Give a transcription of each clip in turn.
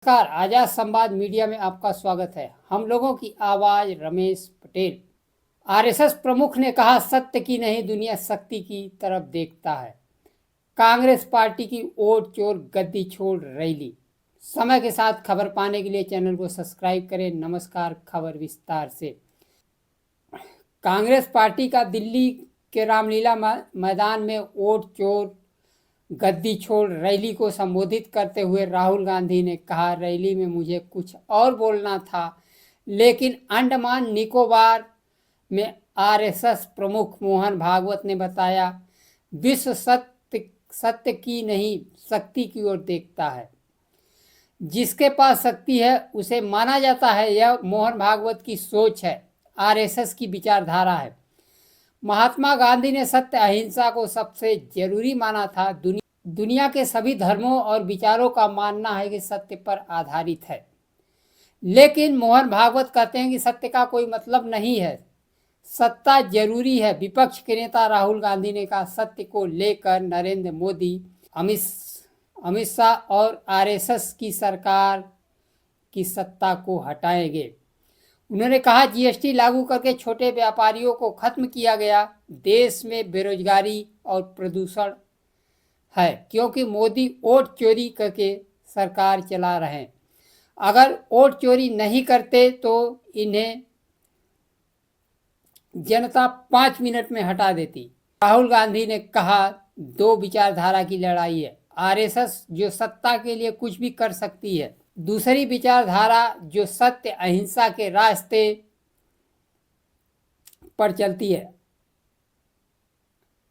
नमस्कार, आजाद संवाद मीडिया में आपका स्वागत है। हम लोगों की आवाज रमेश पटेल। आरएसएस प्रमुख ने कहा, सत्य की नहीं दुनिया शक्ति की तरफ देखता है। कांग्रेस पार्टी की वोट चोर गद्दी छोड़ रैली। समय के साथ खबर पाने के लिए चैनल को सब्सक्राइब करें। नमस्कार, खबर विस्तार से। कांग्रेस पार्टी का दिल्ली के रामलीला मैदान में वोट चोर गद्दी छोड़ रैली को संबोधित करते हुए राहुल गांधी ने कहा, रैली में मुझे कुछ और बोलना था, लेकिन अंडमान निकोबार में आरएसएस प्रमुख मोहन भागवत ने बताया, विश्व सत्य की नहीं शक्ति की ओर देखता है। जिसके पास शक्ति है उसे माना जाता है। यह मोहन भागवत की सोच है, आरएसएस की विचारधारा है। महात्मा गांधी ने सत्य अहिंसा को सबसे जरूरी माना था। दुनिया के सभी धर्मों और विचारों का मानना है कि सत्य पर आधारित है, लेकिन मोहन भागवत कहते हैं कि सत्य का कोई मतलब नहीं है, सत्ता जरूरी है। विपक्ष के नेता राहुल गांधी ने कहा, सत्य को लेकर नरेंद्र मोदी, अमित शाह और आरएसएस की सरकार की सत्ता को हटाएंगे। उन्होंने कहा, जीएसटी लागू करके छोटे व्यापारियों को खत्म किया गया। देश में बेरोजगारी और प्रदूषण है क्योंकि मोदी वोट चोरी करके सरकार चला रहे हैं। अगर वोट चोरी नहीं करते तो इन्हें जनता 5 मिनट में हटा देती। राहुल गांधी ने कहा, दो विचारधारा की लड़ाई है। आरएसएस जो सत्ता के लिए कुछ भी कर सकती है, दूसरी विचारधारा जो सत्य अहिंसा के रास्ते पर चलती है।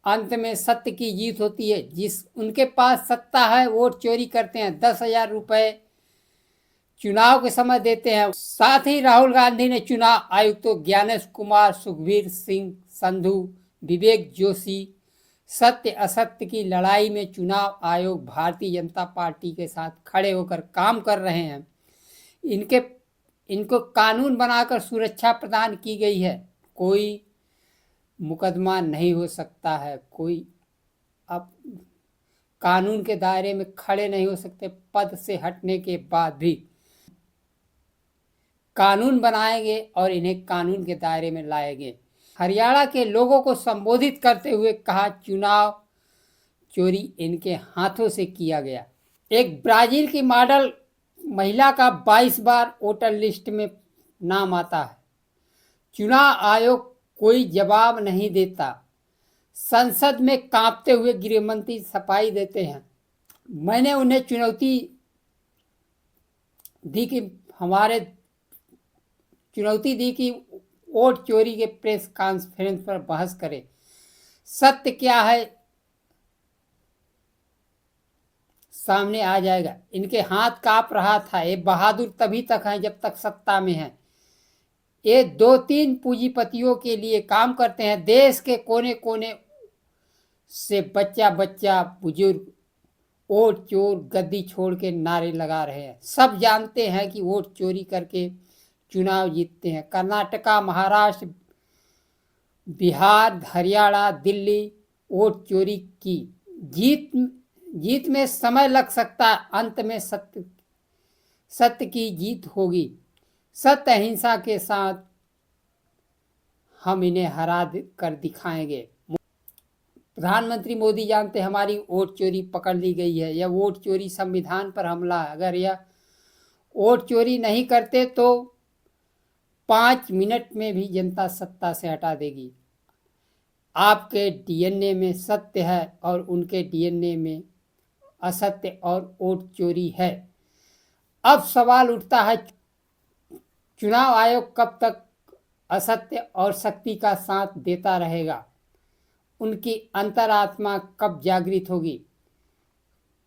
अंत में सत्य की जीत होती है। जिस उनके पास सत्ता है वोट चोरी करते हैं, 10,000 रुपए चुनाव के समय देते हैं। साथ ही राहुल गांधी ने चुनाव आयुक्तों ज्ञानेश कुमार, सुखबीर सिंह संधू, विवेक जोशी, सत्य असत्य की लड़ाई में चुनाव आयोग भारतीय जनता पार्टी के साथ खड़े होकर काम कर रहे हैं। इनको कानून बनाकर सुरक्षा प्रदान की गई है। कोई मुकदमा नहीं हो सकता है, कोई अब कानून के दायरे में खड़े नहीं हो सकते। पद से हटने के बाद भी कानून बनाएंगे और इन्हें कानून के दायरे में लाएंगे। हरियाणा के लोगों को संबोधित करते हुए कहा, चुनाव चोरी इनके हाथों से किया गया। एक ब्राजील की मॉडल महिला का 22 बार वोटर लिस्ट में नाम आता है। चुनाव आयोग कोई जवाब नहीं देता। संसद में कांपते हुए गृह मंत्री सफाई देते हैं। मैंने उन्हें चुनौती दी कि वोट चोरी के प्रेस कॉन्फ्रेंस पर बहस करें। सत्य क्या है सामने आ जाएगा। इनके हाथ कांप रहा था। ये बहादुर तभी तक हैं जब तक सत्ता में हैं। ये 2-3 पूंजीपतियों के लिए काम करते हैं। देश के कोने कोने से बच्चा बुजुर्ग वोट चोर गद्दी छोड़ के नारे लगा रहे हैं। सब जानते हैं कि वोट चोरी करके चुनाव जीतते हैं। कर्नाटका, महाराष्ट्र, बिहार, हरियाणा, दिल्ली वोट चोरी की जीत में समय लग सकता है। अंत में सत्य की जीत होगी। सत्य अहिंसा के साथ हम इन्हें हरा कर दिखाएंगे। प्रधानमंत्री मोदी जानते हमारी वोट चोरी पकड़ ली गई है। यह वोट चोरी संविधान पर हमला है। अगर यह वोट चोरी नहीं करते तो 5 मिनट में भी जनता सत्ता से हटा देगी। आपके डीएनए में सत्य है और उनके डीएनए में असत्य और वोट चोरी है। अब सवाल उठता है, चुनाव आयोग कब तक असत्य और शक्ति का साथ देता रहेगा? उनकी अंतरात्मा कब जागृत होगी?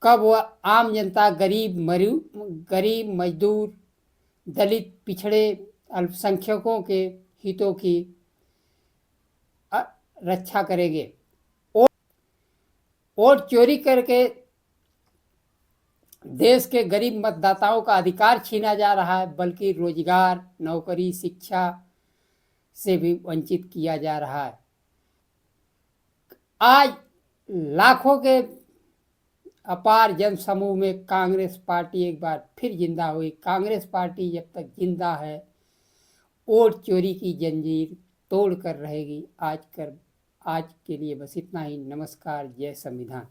कब वह आम जनता, गरीब मजदूर, दलित, पिछड़े, अल्पसंख्यकों के हितों की रक्षा करेंगे? वोट चोरी करके देश के गरीब मतदाताओं का अधिकार छीना जा रहा है, बल्कि रोजगार, नौकरी, शिक्षा से भी वंचित किया जा रहा है। आज लाखों के अपार जन समूह में कांग्रेस पार्टी एक बार फिर जिंदा हुई। कांग्रेस पार्टी जब तक जिंदा है वोट चोरी की जंजीर तोड़ कर रहेगी। आज के लिए बस इतना ही। नमस्कार। जय संविधान।